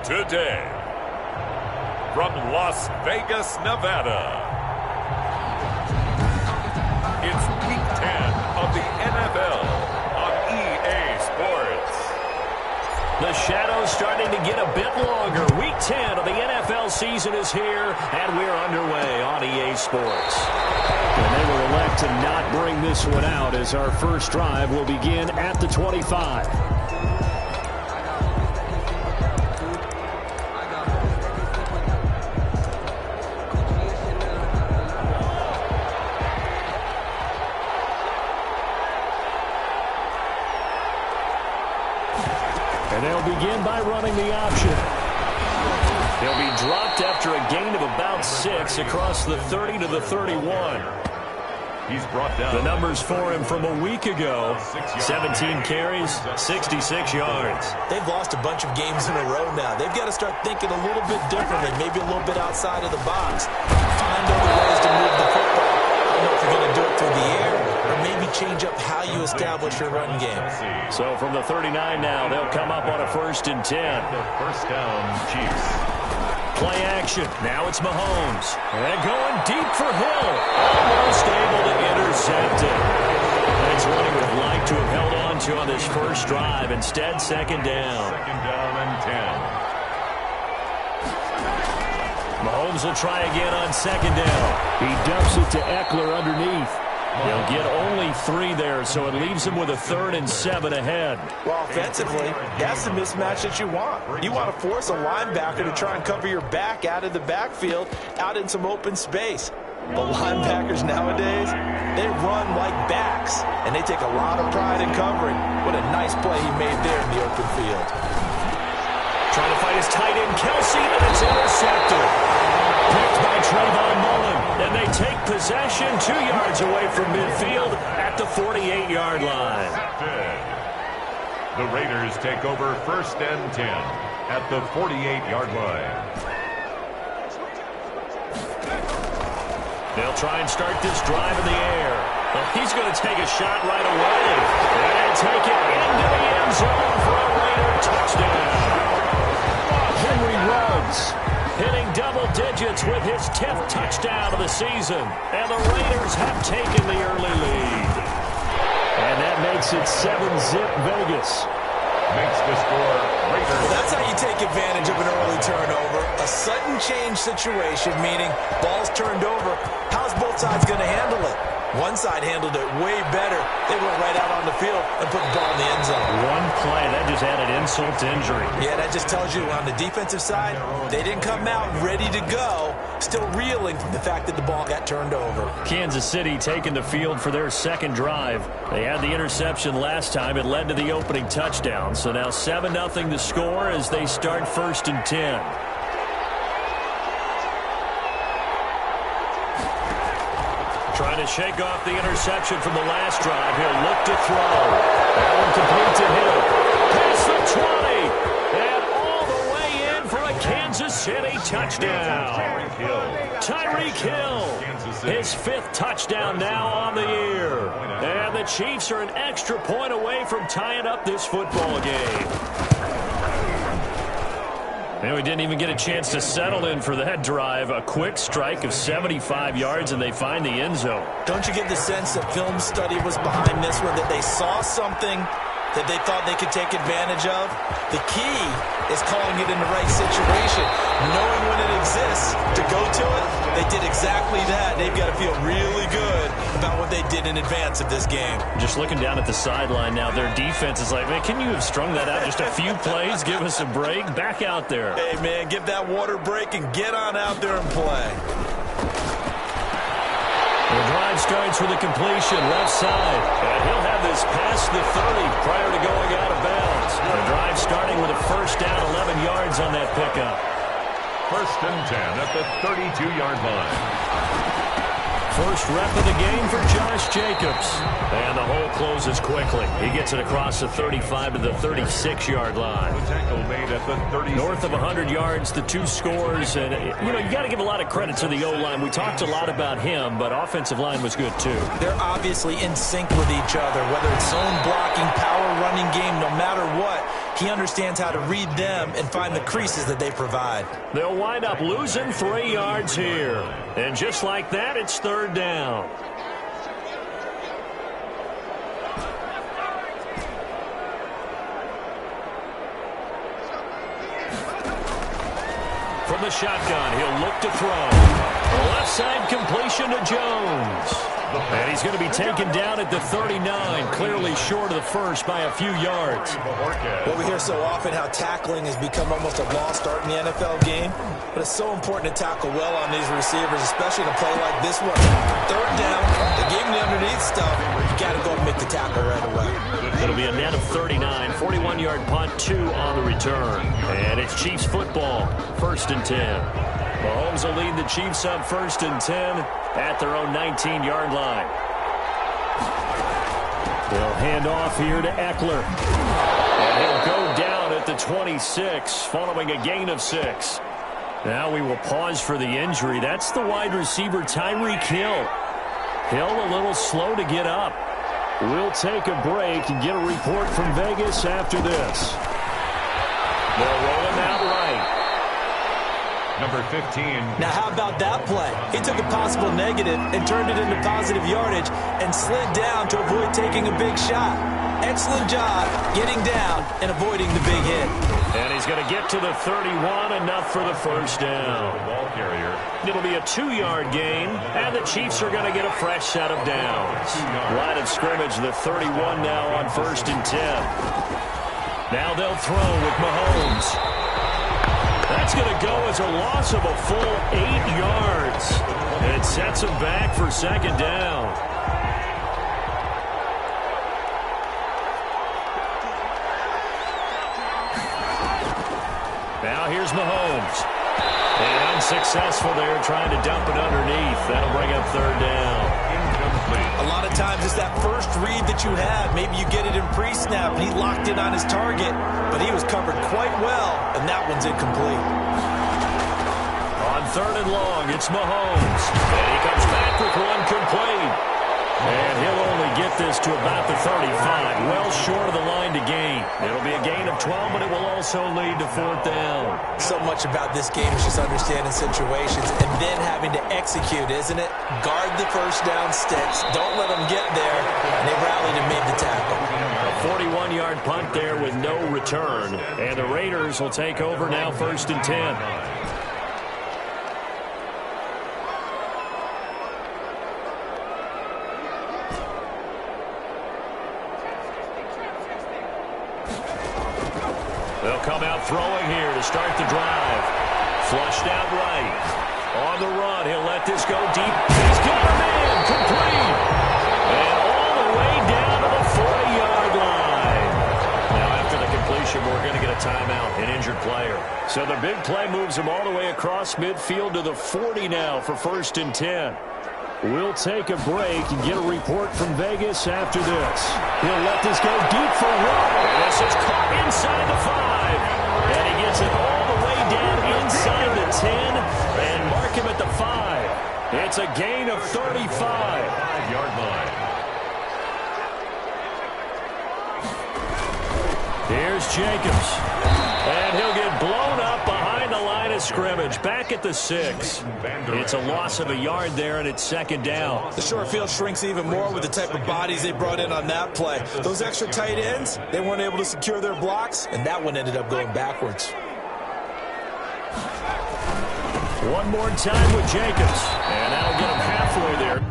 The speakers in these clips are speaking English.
today, from Las Vegas, Nevada, it's Week 10 of the NFL on EA Sports. The shadow's starting to get a bit longer. Week 10 of the NFL season is here, and we're underway on EA Sports. And they will elect to not bring this one out as our first drive will begin at the 25. And they'll begin by running the option. They'll be dropped after a gain of about 6 across the 30 to the 31. He's brought down. The numbers for him from a week ago, 17 carries, 66 yards. They've lost a bunch of games in a row now. They've got to start thinking a little bit differently, maybe a little bit outside of the box. Find other ways to move the football. I don't know if you're going to do it through the air or maybe change up how you establish your run game. So from the 39 now, they'll come up on a 1st and 10. The first down, Chiefs. Play action. Now it's Mahomes. And going deep for Hill. Almost able to intercept it. That's what he would like to have held on to on this first drive. Instead, second down. Second down and 10. Mahomes will try again on second down. He dumps it to Eckler underneath. He'll get only 3 there, so it leaves him with a 3rd and 7 ahead. Well, offensively, that's the mismatch that you want. You want to force a linebacker to try and cover your back out of the backfield, out in some open space. But linebackers nowadays, they run like backs, and they take a lot of pride in covering. What a nice play he made there in the open field. Trying to fight his tight end, Kelsey, and it's intercepted. Picked by Trayvon Mullen, and they take possession 2 yards away from midfield at the 48-yard line. The Raiders take over 1st and 10 at the 48-yard line. They'll try and start this drive in the air. Well, he's going to take a shot right away and take it into the end zone for a Raider touchdown. Henry Ruggs hitting double digits with his 10th touchdown of the season. And the Raiders have taken the early lead. And that makes it 7-zip Vegas. Makes the score Raiders. Well, that's how you take advantage of an early turnover. A sudden change situation, meaning ball's turned over. How's both sides going to handle it? One side handled it way better. They went right out on the field and put the ball in the end zone. One play, that just added insult to injury. Yeah, that just tells you on the defensive side, they didn't come out ready to go, still reeling from the fact that the ball got turned over. Kansas City taking the field for their second drive. They had the interception last time. It led to the opening touchdown. So now 7-0 the score as they start 1st and 10. Trying to shake off the interception from the last drive. He'll look to throw. That one complete to Hill. Past the 20. And all the way in for a Kansas City touchdown. Tyreek Hill. His 5th touchdown now on the year. And the Chiefs are an extra point away from tying up this football game. And we didn't even get a chance to settle in for that drive. A quick strike of 75 yards, and they find the end zone. Don't you get the sense that film study was behind this one, that they saw something that they thought they could take advantage of? The key is calling it in the right situation, knowing when it exists to go to it. They did exactly that. They've got to feel really good about what they did in advance of this game. Just looking down at the sideline now, their defense is like, man, can you have strung that out just a few plays? Give us a break. Back out there. Hey, man, give that water break and get on out there and play. The drive starts with a completion left side. And he'll have this past the 30 prior to going out of bounds. The drive starting with a first down, 11 yards on that pickup. 1st and 10 at the 32-yard line. First rep of the game for Josh Jacobs. And the hole closes quickly. He gets it across the 35 to the 36-yard line. The tackle made at the 36. North of 100 yards, the 2 scores. And, you know, you got to give a lot of credit to the O-line. We talked a lot about him, but offensive line was good, too. They're obviously in sync with each other, whether it's zone blocking, power running game, no matter what. He understands how to read them and find the creases that they provide. They'll wind up losing 3 yards here. And just like that, it's third down. From the shotgun, he'll look to throw. A left side completion to Jones. And he's going to be taken down at the 39, clearly short of the first by a few yards. Well, we hear so often how tackling has become almost a lost art in the NFL game, but it's so important to tackle well on these receivers, especially in a play like this one. Third down, the game the underneath stuff, you got to go and make the tackle right away. It'll be a net of 39, 41-yard punt, 2 on the return. And it's Chiefs football, 1st and 10. Mahomes will lead the Chiefs up 1st and 10 at their own 19-yard line. They'll hand off here to Eckler. And he'll go down at the 26 following a gain of 6. Now we will pause for the injury. That's the wide receiver Tyreek Hill. Hill a little slow to get up. We'll take a break and get a report from Vegas after this. They'll roll him out right. Number 15. Now, how about that play? He took a possible negative and turned it into positive yardage and slid down to avoid taking a big shot. Excellent job getting down and avoiding the big hit. And he's going to get to the 31, enough for the first down. Ball carrier. It'll be a 2-yard gain, and the Chiefs are going to get a fresh set of downs. Line of scrimmage, the 31 now on 1st and 10. Now they'll throw with Mahomes. That's going to go as a loss of a full 8 yards. And it sets him back for 2nd down. Now here's Mahomes. And unsuccessful there, trying to dump it underneath. That'll bring up 3rd down. Incomplete. A lot of times it's that first read that you have. Maybe you get it in pre-snap, and he locked in on his target, but he was covered quite well, and that one's incomplete. On 3rd and long, it's Mahomes. And he comes back with one complete. And he'll only get this to about the 35, well short of the line to gain. It'll be a gain of 12, but it will also lead to 4th down. So much about this game is just understanding situations and then having to execute, isn't it? Guard the first down sticks. Don't let them get there. And they rallied and made the tackle. A 41-yard punt there with no return. And the Raiders will take over now 1st and 10. They'll come out throwing here to start the drive. Flushed out right. On the run, he'll let this go deep. He's got a man, complete. And all the way down to the 40-yard line. Now after the completion, we're going to get a timeout, an injured player. So the big play moves him all the way across midfield to the 40 now for 1st and 10. We'll take a break and get a report from Vegas after this. He'll let this go deep for one. This is caught inside the 5. And he gets it all the way down inside the 10 and mark him at the 5. It's a gain of 35. 5-yard line. Here's Jacobs. And he'll get blown up behind the line of scrimmage. Back at the 6. It's a loss of a yard there, and it's 2nd down. The short field shrinks even more with the type of bodies they brought in on that play. Those extra tight ends, they weren't able to secure their blocks, and that one ended up going backwards. One more time with Jacobs. And that'll get him halfway there.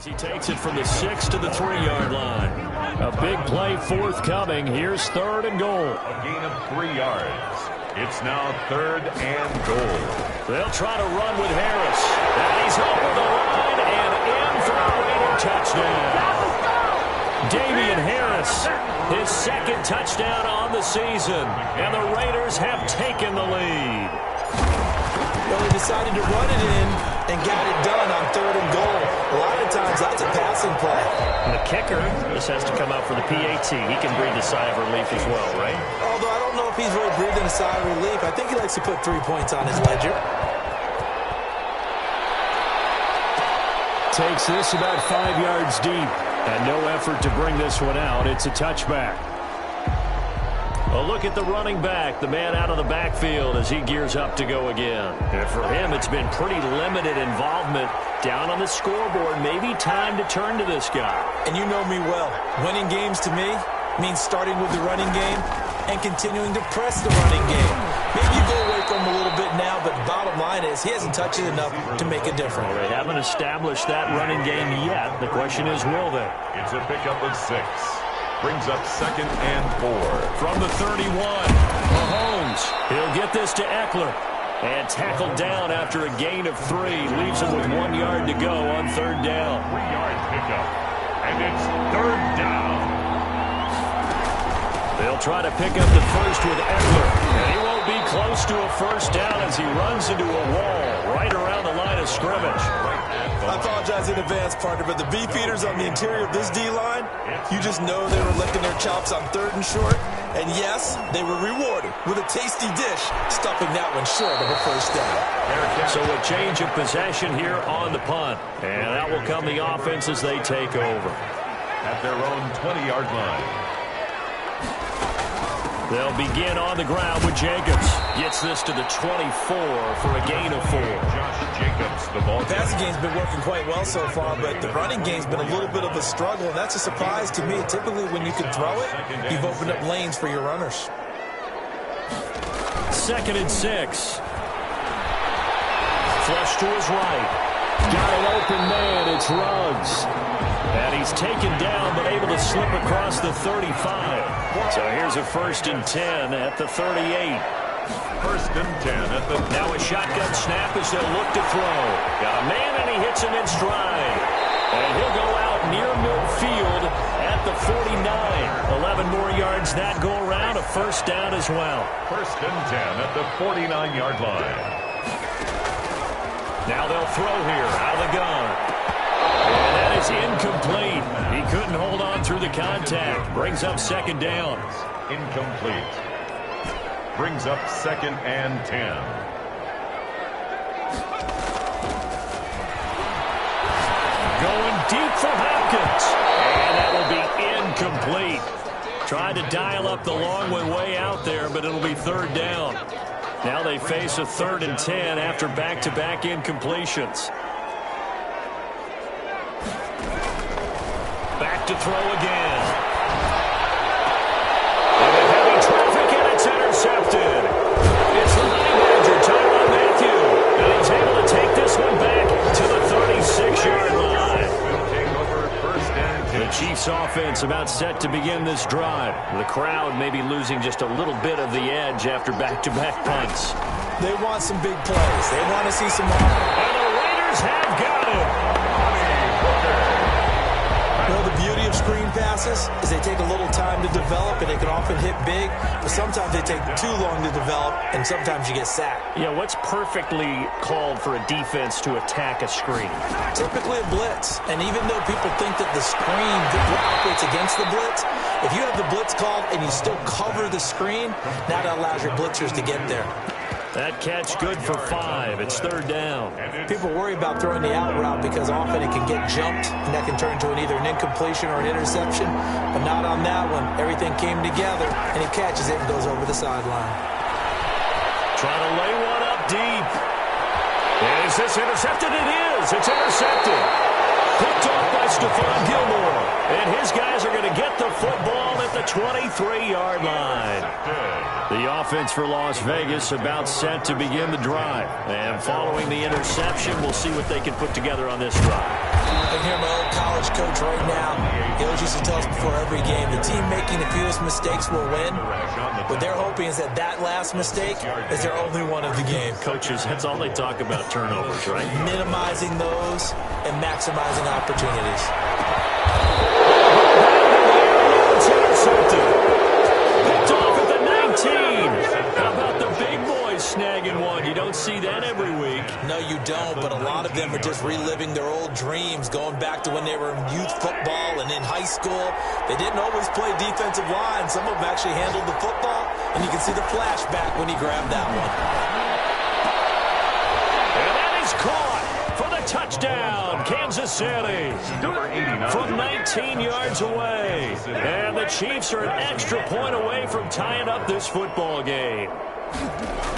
He takes it from the 6 to the 3-yard line. A big play forthcoming. Here's 3rd and goal. A gain of 3 yards. It's now 3rd and goal. They'll try to run with Harris. And he's over the line and in for a Raider touchdown. Damian Harris, his 2nd touchdown on the season. And the Raiders have taken the lead. Well, they decided to run it in and got it done on 3rd and goal. A lot of times that's a passing play. And the kicker, this has to come out for the PAT. He can breathe a sigh of relief as well, right? Although I don't know if he's really breathing a sigh of relief. I think he likes to put 3 points on his ledger. Takes this about 5 yards deep. And no effort to bring this one out. It's a touchback. A look at the running back, the man out of the backfield as he gears up to go again. And for him, it's been pretty limited involvement down on the scoreboard. Maybe time to turn to this guy. And you know me well. Winning games to me means starting with the running game and continuing to press the running game. Maybe you go away from him a little bit now, but bottom line is he hasn't touched it enough to make a difference. Well, they haven't established that running game yet. The question is, will they? It's a pickup of 6. Brings up 2nd and 4. From the 31, Mahomes. He'll get this to Eckler. And tackled down after a gain of 3. Leaves him with 1 yard to go on 3rd down. 3-yard pickup. And it's 3rd down. They'll try to pick up the first with Eckler. And he won't be close to a 1st down as he runs into a wall right around the line of scrimmage. I apologize in advance, partner, but the beefeaters on the interior of this D-line, you just know they were licking their chops on 3rd and short. And yes, they were rewarded with a tasty dish, stuffing that one short of a 1st down. So a change of possession here on the punt. And that will come the offense as they take over. At their own 20-yard line. They'll begin on the ground with Jacobs. Gets this to the 24 for a gain of 4. Josh Jacobs, the ball. The passing game's been working quite well so far, but the running game's been a little bit of a struggle, and that's a surprise to me. Typically, when you can throw it, you've opened up lanes for your runners. 2nd and 6. Flush to his right. Got an open man. It's Ruggs. And he's taken down, but able to slip across the 35. So here's a 1st and 10 at the 38. 1st and 10 at the... Now a shotgun snap as they'll look to throw. Got a man, and he hits him in stride. And he'll go out near midfield at the 49. 11 more yards that go around. A 1st down as well. 1st and 10 at the 49-yard line. Now they'll throw here out of the gun. And that is incomplete. He couldn't hold on through the contact. Brings up 2nd down. Incomplete. Brings up 2nd and 10. Going deep for Hopkins. And that will be incomplete. Tried to dial up the long one way out there, but it'll be 3rd down. Now they face a 3rd and 10 after back-to-back incompletions. Back to throw again. Into heavy traffic, and it's intercepted. It's the Honey Badger, Tyrann Mathieu. And he's able to take this one back to the 36-yard line. Will take over 1st and 10. The Chiefs offense about set to begin this drive. The crowd may be losing just a little bit of the edge after back-to-back punts. They want some big plays. They want to see some offense. And the Raiders have got him. You know, the beauty of screen passes is they take a little time to develop, and they can often hit big, but sometimes they take too long to develop, and sometimes you get sacked. Yeah, what's perfectly called for a defense to attack a screen? Typically a blitz, and even though people think that the screen operates against the blitz, if you have the blitz called and you still cover the screen, now that allows your blitzers to get there. That catch good for 5. It's 3rd down. People worry about throwing the out route because often it can get jumped, and that can turn into either an incompletion or an interception. But not on that one. Everything came together, and he catches it and goes over the sideline. Trying to lay one up deep. Is this intercepted? It is. It's intercepted. Picked off by Stephon Gilmore. And his guys are going to get the football at the 23-yard line. The offense for Las Vegas about set to begin the drive. And following the interception, we'll see what they can put together on this drive. I can hear my old college coach right now. He always used to tell us before every game, the team making the fewest mistakes will win. What they're hoping is that last mistake is their only one of the game. Coaches, that's all they talk about, turnovers, right? Minimizing those and maximizing opportunities. It's intercepted. Picked off at the 19. How about the big boys snagging one? You don't see that every week. No, you don't, but a lot of them are just reliving their old dreams, going back to when they were in youth football and in high school. They didn't always play defensive line. Some of them actually handled the football, and you can see the flashback when he grabbed that one. And that is caught for the touchdown, Kansas City. From 19 yards away. And the Chiefs are an extra point away from tying up this football game.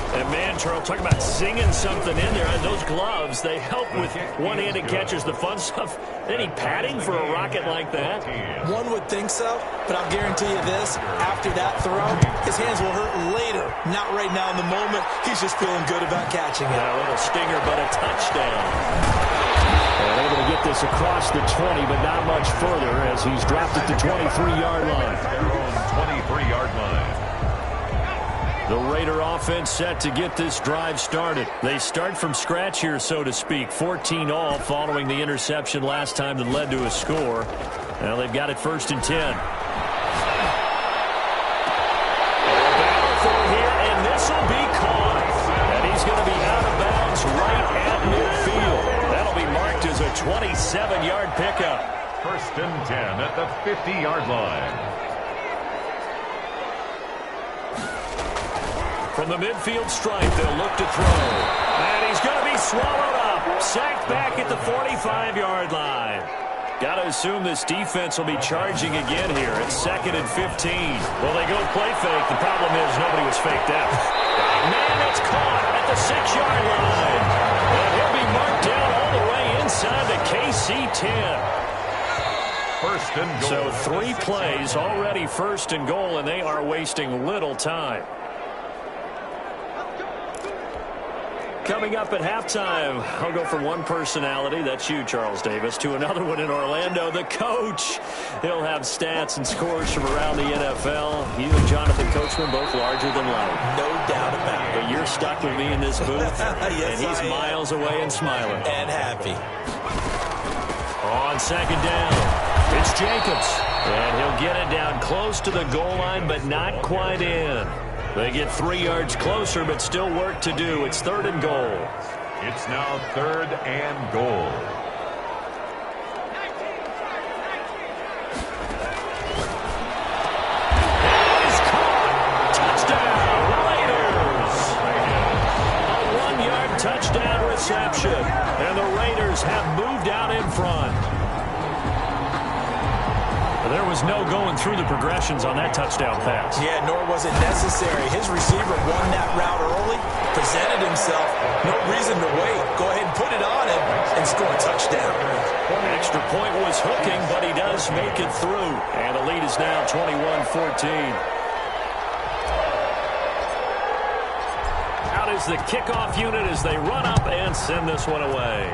And man, Charles, talking about singing something in there. And those gloves, they help with one-handed catches, the fun stuff. Any padding for a rocket like that? One would think so, but I'll guarantee you this. After that throw, his hands will hurt later. Not right now in the moment. He's just feeling good about catching it. Yeah, a little stinger, but a touchdown. And able to get this across the 20, but not much further as he's dropped at the 23-yard line. Their own 23-yard line. The Raider offense set to get this drive started. They start from scratch here, so to speak. 14 all following the interception last time that led to a score. Now they've got it 1st and 10. And this will be caught. And he's going to be out of bounds right at midfield. That'll be marked as a 27-yard pickup. 1st and 10 at the 50-yard line. From the midfield stripe, they'll look to throw. And he's going to be swallowed up. Sacked back at the 45-yard line. Got to assume this defense will be charging again here. It's 2nd and 15. Well, they go play fake. The problem is nobody was faked out. Man, it's caught at the 6-yard line. And he'll be marked down all the way inside the KC 10. 1st and goal. So 3 plays already 1st and goal, and they are wasting little time. Coming up at halftime, I'll go from one personality, that's you, Charles Davis, to another one in Orlando, the coach. He'll have stats and scores from around the NFL. You and Jonathan Coachman, both larger than life. No doubt about it. But you're stuck with me in this booth, Yes, and he's miles away and smiling. And happy. On 2nd down, it's Jacobs. And he'll get it down close to the goal line, but not quite in. They get 3 yards closer, but still work to do. It's 3rd and goal. It's now 3rd and goal. He's caught. Touchdown, Raiders. A 1-yard touchdown reception. And the Raiders have moved out in front. There was no going through the progressions on that touchdown pass. Yeah, nor was it necessary. His receiver won that route early, presented himself. No reason to wait. Go ahead and put it on him and score a touchdown. Extra point was hooking, but he does make it through. And the lead is now 21-14. Out is the kickoff unit as they run up and send this one away.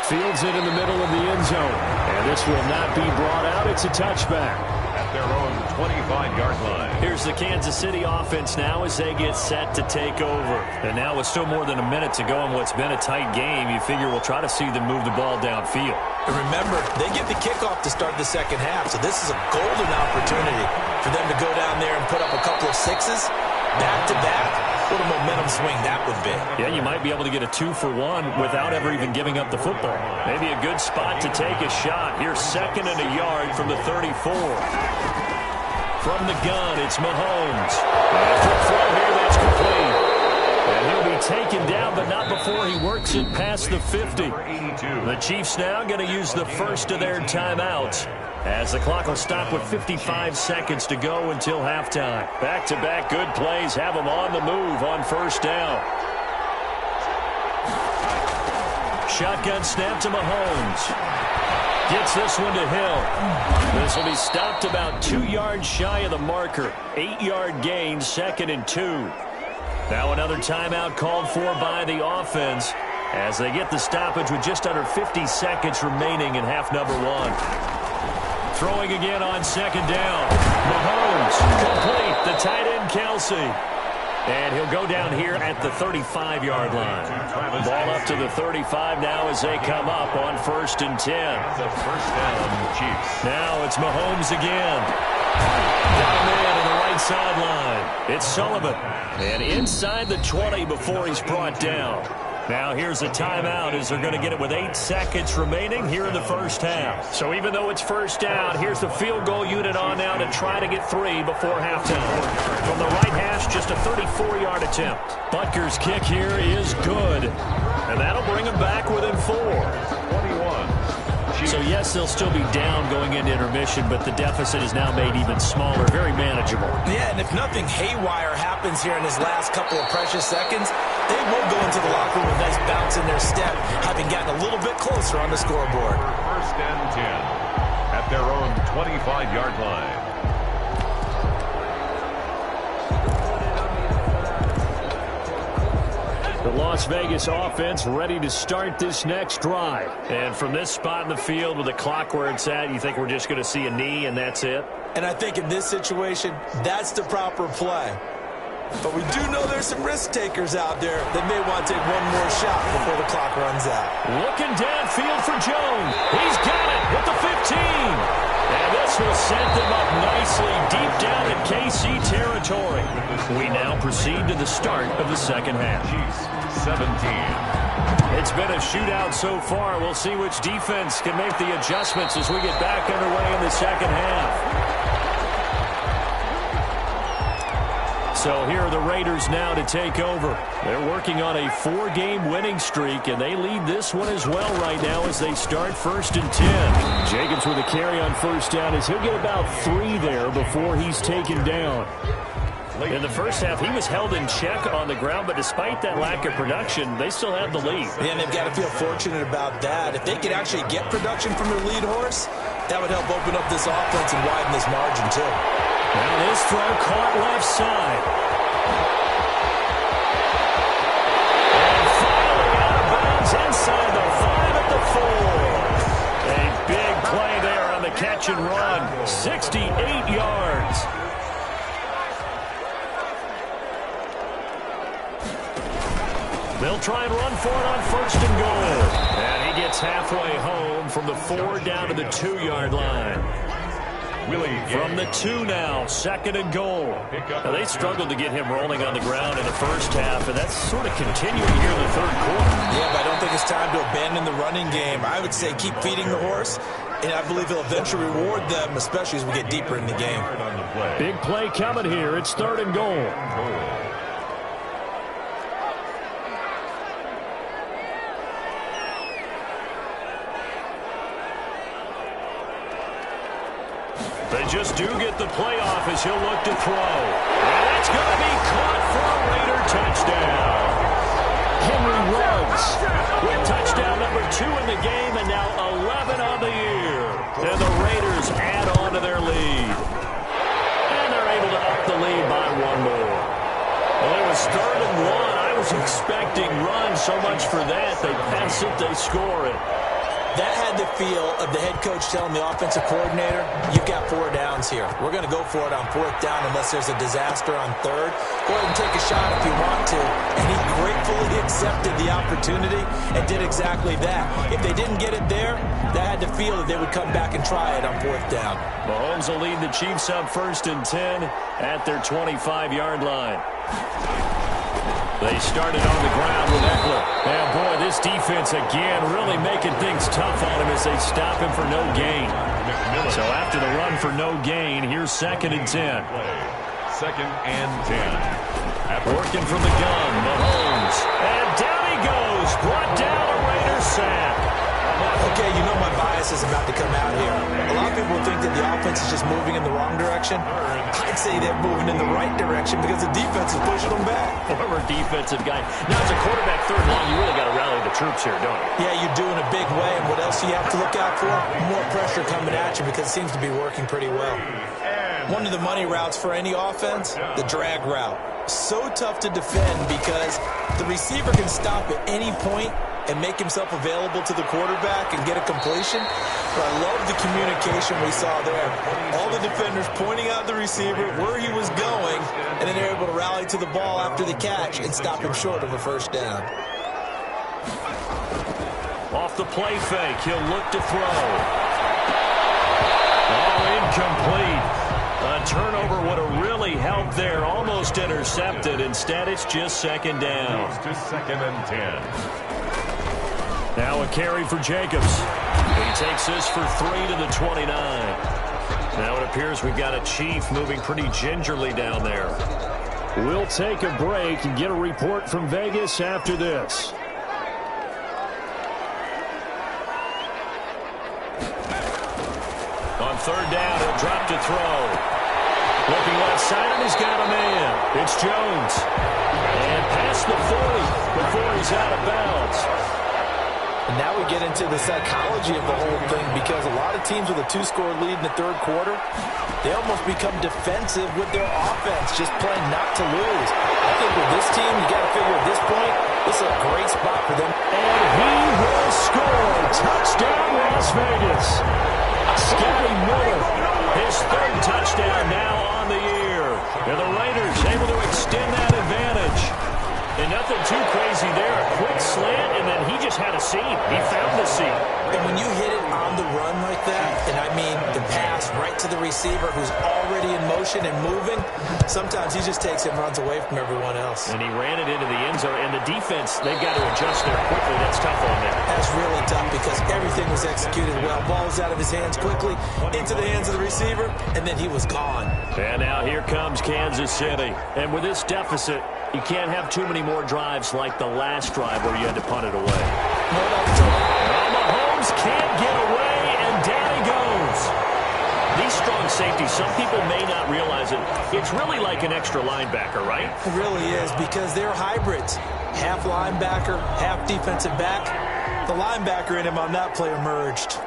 Fields it in the middle of the end zone. And this will not be brought out. It's a touchback. At their own 25-yard line. Here's the Kansas City offense now as they get set to take over. And now with still more than a minute to go in what's been a tight game, you figure we'll try to see them move the ball downfield. And remember, they get the kickoff to start the second half, so this is a golden opportunity for them to go down there and put up a couple of sixes back-to-back. What a momentum swing that would be. Yeah, you might be able to get a 2-for-1 without ever even giving up the football. Maybe a good spot to take a shot. Here's 2nd and a yard from the 34. From the gun, it's Mahomes. And a quick throw here that's complete. And he'll be taken down, but not before he works it past the 50. The Chiefs now going to use the first of their timeouts, as the clock will stop with 55 seconds to go until halftime. Back-to-back good plays have them on the move on 1st down. Shotgun snap to Mahomes. Gets this one to Hill. This will be stopped about 2 yards shy of the marker. 8-yard gain, 2nd and 2. Now another timeout called for by the offense. as they get the stoppage with just under 50 seconds remaining in half number one. Throwing again on second down. Mahomes complete. The tight end Kelsey. And he'll go down here at the 35-yard line. Ball up to the 35 now as they come up on 1st and 10. The first down, Chiefs. Now it's Mahomes again. Got him in on the right sideline. It's Sullivan. And inside the 20 before he's brought down. Now here's a timeout as they're going to get it with 8 seconds remaining here in the first half. So even though it's first down, here's the field goal unit on now to try to get 3 before halftime. From the right hash, just a 34-yard attempt. Butker's kick here is good. And that'll bring him back within 4. 21. So, yes, they'll still be down going into intermission, but the deficit is now made even smaller, very manageable. Yeah, and if nothing haywire happens here in his last couple of precious seconds, they will go into the locker room with a nice bounce in their step, having gotten a little bit closer on the scoreboard. First and 10 at their own 25-yard line. The Las Vegas offense ready to start this next drive. And from this spot in the field with the clock where it's at, you think we're just going to see a knee and that's it? And I think in this situation, that's the proper play. But we do know there's some risk takers out there that may want to take one more shot before the clock runs out. Looking downfield for Jones. He's got it with the 15. And this will set them up nicely deep down in KC territory. We now proceed to the start of the second half. 17. It's been a shootout so far. We'll see which defense can make the adjustments as we get back underway in the second half. So here are the Raiders now to take over. They're working on a 4-game winning streak, and they lead this one as well right now as they start 1st and 10. Jacobs with a carry on first down as he'll get about 3 there before he's taken down. In the first half, he was held in check on the ground, but despite that lack of production, they still have the lead. Yeah, and they've got to feel fortunate about that. If they could actually get production from their lead horse, that would help open up this offense and widen this margin too. Now this throw caught left side. And finally out of bounds inside the 5 at the 4. A big play there on the catch and run. 68 yards. They'll try and run for it on 1st and goal. And he gets halfway home from the 4 down to the 2-yard line. From the 2 now, 2nd and goal. Now, they struggled to get him rolling on the ground in the first half, and that's sort of continuing here in the 3rd quarter. Yeah, but I don't think it's time to abandon the running game. I would say keep feeding the horse, and I believe he'll eventually reward them, especially as we get deeper in the game. Big play coming here. It's 3rd and goal. They just do get the playoff as he'll look to throw. And that's going to be caught for a Raider touchdown. Henry Ruggs with touchdown number 2 in the game and now 11 on the year. And the Raiders add on to their lead. And they're able to up the lead by 1 more. Well, it was 3rd and 1. I was expecting run, so much for that. They pass it, they score it. That had the feel of the head coach telling the offensive coordinator, you've got 4 downs here. We're going to go for it on 4th down unless there's a disaster on 3rd. Go ahead and take a shot if you want to. And he gratefully accepted the opportunity and did exactly that. If they didn't get it there, that had the feel that they would come back and try it on 4th down. Mahomes will lead the Chiefs up 1st and 10 at their 25-yard line. They started on the ground with Eckler. And, boy, this defense again really making things tough on him as they stop him for no gain. So after the run for no gain, here's 2nd and 10. 2nd and 10. Working from the gun, Mahomes. And down he goes. Brought down a Raiders sack. Okay, you know my bias is about to come out here. A lot of people think that the offense is just moving in the wrong direction. I'd say they're moving in the right direction because the defense is pushing them back. Former defensive guy. Now, as a quarterback 3rd and long, you really got to rally the troops here, don't you? Yeah, you do in a big way. And what else do you have to look out for? More pressure coming at you because it seems to be working pretty well. And One of the money routes for any offense, the drag route. So tough to defend because the receiver can stop at any point and make himself available to the quarterback and get a completion. But I love the communication we saw there. All the defenders pointing out the receiver, where he was going, and then they're able to rally to the ball after the catch and stop him short of a first down. Off the play fake, he'll look to throw. Oh, incomplete. A turnover would have really helped there. Almost intercepted. Instead, it's just second down. Goes to 2nd and 10. Now a carry for Jacobs. He takes this for 3 to the 29. Now it appears we've got a Chief moving pretty gingerly down there. We'll take a break and get a report from Vegas after this. On third down, he'll drop to throw. Looking left side, and he's got a man. It's Jones. And past the 40 before he's out of bounds. And now we get into the psychology of the whole thing because a lot of teams with a 2-score lead in the third quarter, they almost become defensive with their offense, just playing not to lose. I think with this team, you got to figure at this point, this is a great spot for them. And he will score. Touchdown, Las Vegas. Scotty Miller, his third touchdown now on the year. And the Raiders able to extend that advantage. And nothing too crazy there. A quick slant, and then he just had a seam. He found the seam. And when you hit it on the run like that, and I mean the pass right to the receiver who's already in motion and moving, sometimes he just takes it and runs away from everyone else. And he ran it into the end zone. And the defense, they've got to adjust there quickly. That's tough on them. That's really tough because everything was executed well. Ball was out of his hands quickly, into the hands of the receiver, and then he was gone. And now here comes Kansas City. And with this deficit, you can't have too many more drives like the last drive where you had to punt it away. Well, Mahomes can't get away, and down he goes. These strong safeties, some people may not realize it. It's really like an extra linebacker, right? It really is because they're hybrids. Half linebacker, half defensive back. The linebacker in him on that play emerged.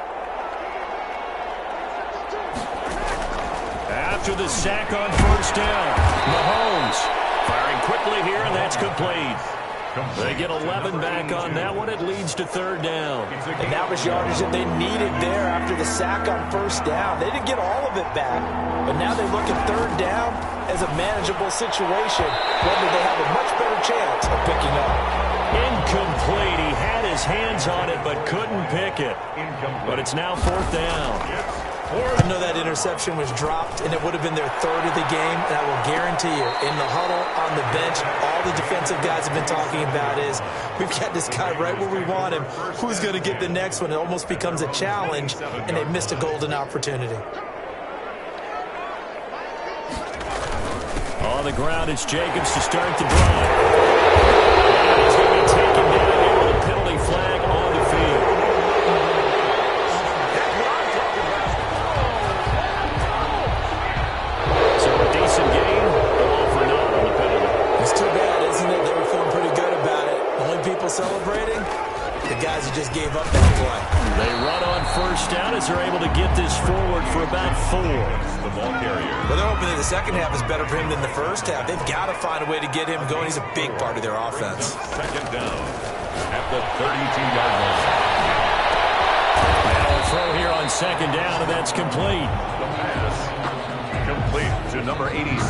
After the sack on first down, Mahomes firing quickly here, and that's complete. They get 11 back on that one. It leads to third down. And that was yardage that they needed there after the sack on first down. They didn't get all of it back, but now they look at third down as a manageable situation, whether they have a much better chance of picking up. Incomplete. He had his hands on it, but couldn't pick it. But it's now fourth down. I know that interception was dropped, and it would have been their third of the game, and I will guarantee you, in the huddle, on the bench, all the defensive guys have been talking about is, we've got this guy right where we want him. Who's going to get the next one? It almost becomes a challenge, and they missed a golden opportunity. On the ground, it's Jacobs to start the drive. And he's going to be taken down here with a penalty flag on the field. Celebrating, the guys who just gave up that play. They run on first down as they're able to get this forward for about 4. The ball carrier. Well, they're hoping that the second half is better for him than the first half. They've got to find a way to get him going. He's a big part of their offense. Second down at the 32-yard line. Now a throw here on second down, and that's complete. The pass complete to number 86.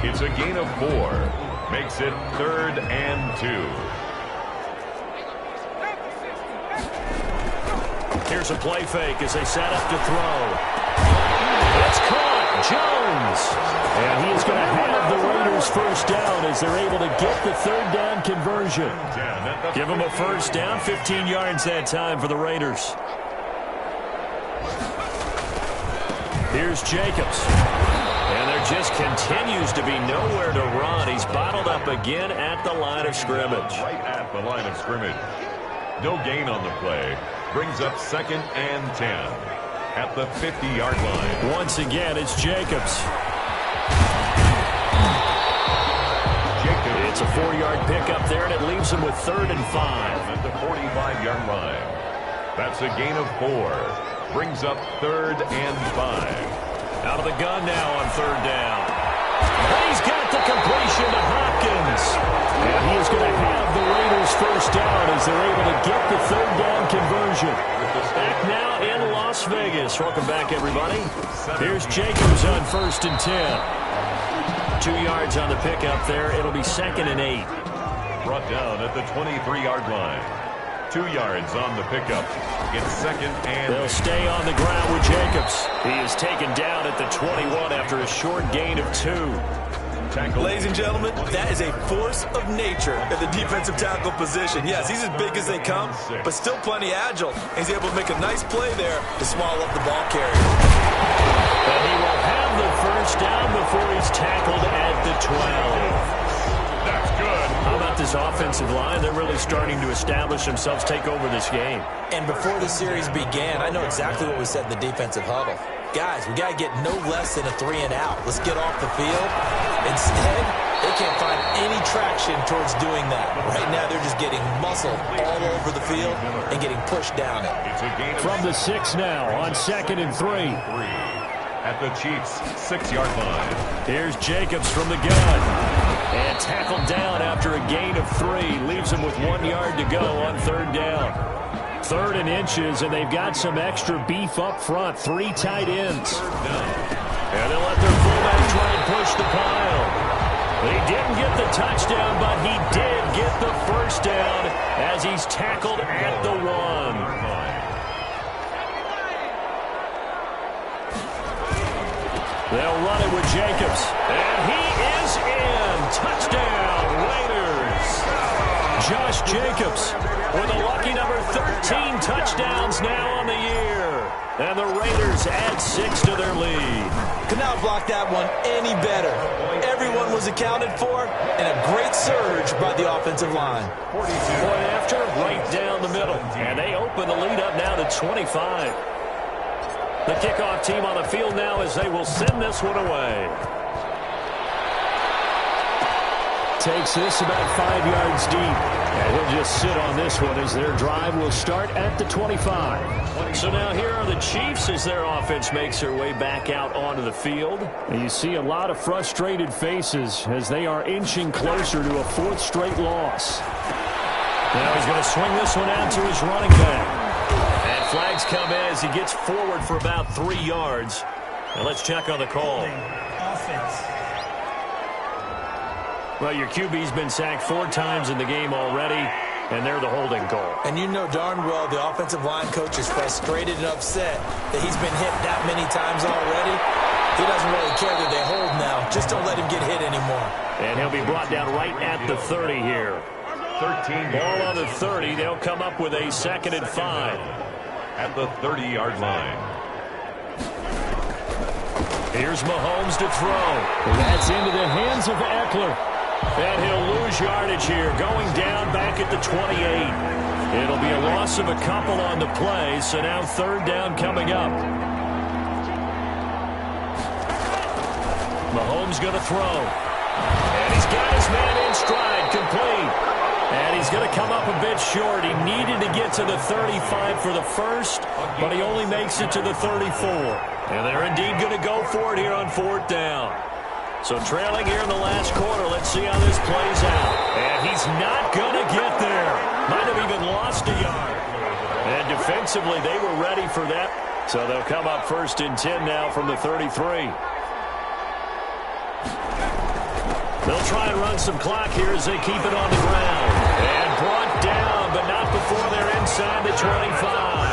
It's a gain of 4. Makes it 3rd and 2. Here's a play fake as they set up to throw. It's caught. Jones. And he is going to have the Raiders first down as they're able to get the third down conversion. Give them a first down, 15 yards that time for the Raiders. Here's Jacobs. And there just continues to be nowhere to run. He's bottled up again at the line of scrimmage. Right at the line of scrimmage. No gain on the play. Brings up 2nd and 10 at the 50-yard line. Once again, it's Jacobs. It's a 4-yard pickup there, and it leaves him with 3rd and 5. At the 45-yard line. That's a gain of 4. Brings up 3rd and 5. Out of the gun now on third down. He's got the completion to Hopkins. And he is going to have the Raiders first down as they're able to get the third down conversion. Back now in Las Vegas. Welcome back, everybody. Here's Jacobs on 1st and 10. 2 yards on the pickup there. It'll be 2nd and 8. Brought down at the 23-yard line. 2 yards on the pickup. It's 2nd and... They'll stay on the ground with Jacobs. He is taken down at the 21 after a short gain of 2. Ladies and gentlemen, that is a force of nature at the defensive tackle position. Yes, he's as big as they come, but still plenty agile. He's able to make a nice play there to swallow up the ball carrier. And he will have the first down before he's tackled at the 12. That's good. How about this offensive line? They're really starting to establish themselves, take over this game. And before the series began, I know exactly what we said in the defensive huddle. Guys, we got to get no less than a 3-and-out. Let's get off the field. Instead, they can't find any traction towards doing that. Right now, they're just getting muscled all over the field and getting pushed down it. From the 6 now on 2nd and 3. At the Chiefs' 6-yard line. Here's Jacobs from the gun. And tackled down after a gain of 3. Leaves him with 1 yard to go on third down. 3rd and inches, and they've got some extra beef up front. 3 tight ends. And they'll let their fullback try and push the pile. He didn't get the touchdown, but he did get the first down as he's tackled at the 1. They'll run it with Jacobs. And he is in. Touchdown, Raiders. Josh Jacobs with a lucky number 13 touchdowns now on the year. And the Raiders add 6 to their lead. Could not block that one any better. Everyone was accounted for, and a great surge by the offensive line. Point after, right down the middle. And they open the lead up now to 25. The kickoff team on the field now as they will send this one away. Takes this about 5 yards deep. And he'll just sit on this one as their drive will start at the 25. So now here are the Chiefs as their offense makes their way back out onto the field. And you see a lot of frustrated faces as they are inching closer to a 4th straight loss. Now he's going to swing this one out to his running back. And flags come in as he gets forward for about 3 yards. And let's check on the call. Offense. Well, your QB's been sacked 4 times in the game already, and they're the holding call. And you know darn well the offensive line coach is frustrated and upset that he's been hit that many times already. He doesn't really care that they hold now. Just don't let him get hit anymore. And he'll be brought down right at the 30 here. 13 ball on the 30. They'll come up with a 2nd and 5. At the 30-yard line. Here's Mahomes to throw. And that's into the hands of Eckler. And he'll lose yardage here, going down back at the 28. It'll be a loss of a couple on the play, so now third down coming up. Mahomes going to throw. And he's got his man in stride, complete. And he's going to come up a bit short. He needed to get to the 35 for the first, but he only makes it to the 34. And they're indeed going to go for it here on 4th down. So trailing here in the last quarter, let's see how this plays out. And he's not going to get there. Might have even lost a yard. And defensively, they were ready for that. So they'll come up 1st and 10 now from the 33. They'll try and run some clock here as they keep it on the ground. And brought down, but not before they're inside the 25.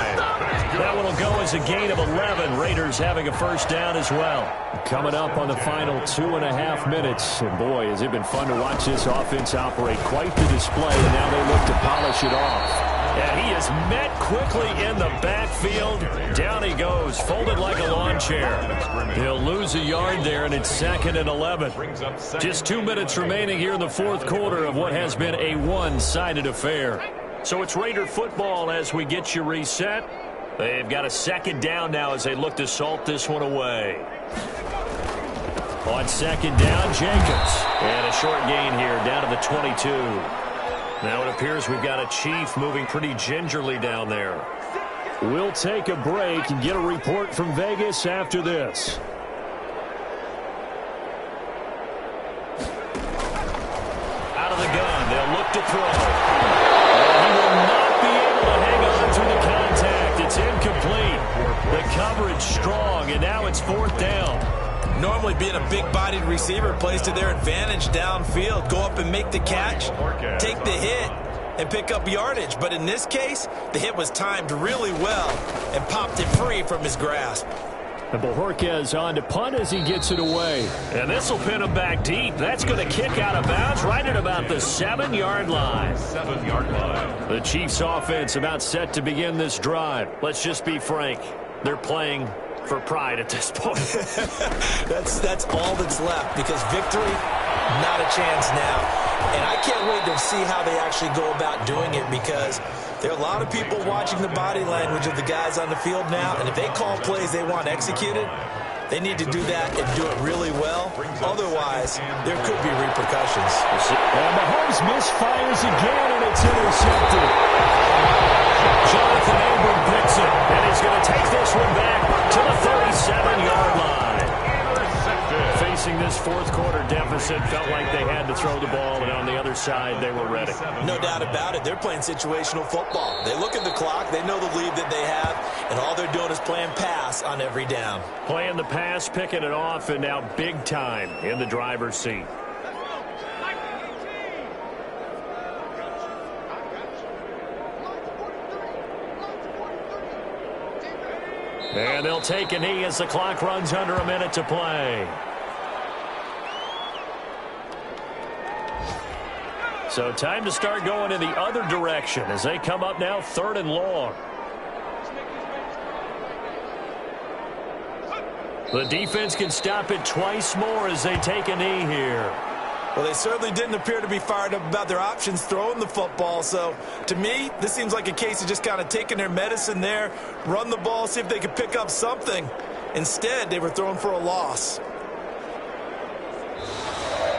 That one will go as a gain of 11. Raiders having a first down as well. Coming up on the final 2.5 minutes. And boy, has it been fun to watch this offense operate. Quite the display, and now they look to polish it off. And he is met quickly in the backfield. Down he goes, folded like a lawn chair. He'll lose a yard there, and it's 2nd and 11. Just 2 minutes remaining here in the 4th quarter of what has been a one-sided affair. So it's Raider football as we get you reset. They've got a 2nd down now as they look to salt this one away. On 2nd down, Jacobs. And a short gain here down to the 22. Now it appears we've got a Chief moving pretty gingerly down there. We'll take a break and get a report from Vegas after this. throw. And he will not be able to hang on through the contact. It's incomplete. The coverage strong, and now it's 4th down. Normally being a big-bodied receiver plays to their advantage downfield. Go up and make the catch, take the hit, and pick up yardage. But in this case, the hit was timed really well and popped it free from his grasp. And Bojorquez on to punt as he gets it away. And this will pin him back deep. That's going to kick out of bounds right at about the 7-yard line. 7-yard line. The Chiefs offense about set to begin this drive. Let's just be frank. They're playing for pride at this point. That's all that's left, because victory, not a chance now. And I can't wait to see how they actually go about doing it, because there are a lot of people watching the body language of the guys on the field now, and if they call plays they want executed, they need to do that and do it really well. Otherwise, there could be repercussions. And Mahomes misfires again, and it's intercepted. Jonathan Abram picks it, and he's going to take this one back to the 37-yard line. Facing this fourth quarter deficit, felt like they had to throw the ball, and on the other side, they were ready. No doubt about it. They're playing situational football. They look at the clock, they know the lead that they have, and all they're doing is playing pass on every down. Playing the pass, picking it off, and now big time in the driver's seat. And they'll take a knee as the clock runs under a minute to play. So time to start going in the other direction as they come up now 3rd and long. The defense can stop it twice more as they take a knee here. Well, they certainly didn't appear to be fired up about their options throwing the football. So, to me, this seems like a case of just kind of taking their medicine there, run the ball, see if they could pick up something. Instead, they were throwing for a loss.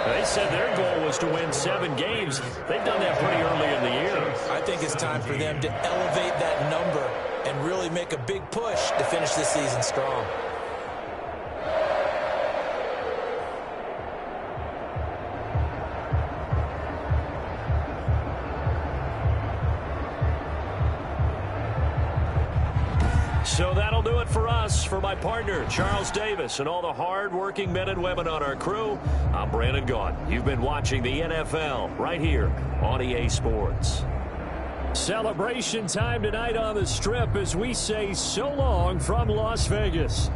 They said their goal was to win 7 games. They've done that pretty early in the year. I think it's time for them to elevate that number and really make a big push to finish this season strong. So that'll do it for us. For my partner, Charles Davis, and all the hard-working men and women on our crew, I'm Brandon Gaudin. You've been watching the NFL right here on EA Sports. Celebration time tonight on the Strip as we say so long from Las Vegas.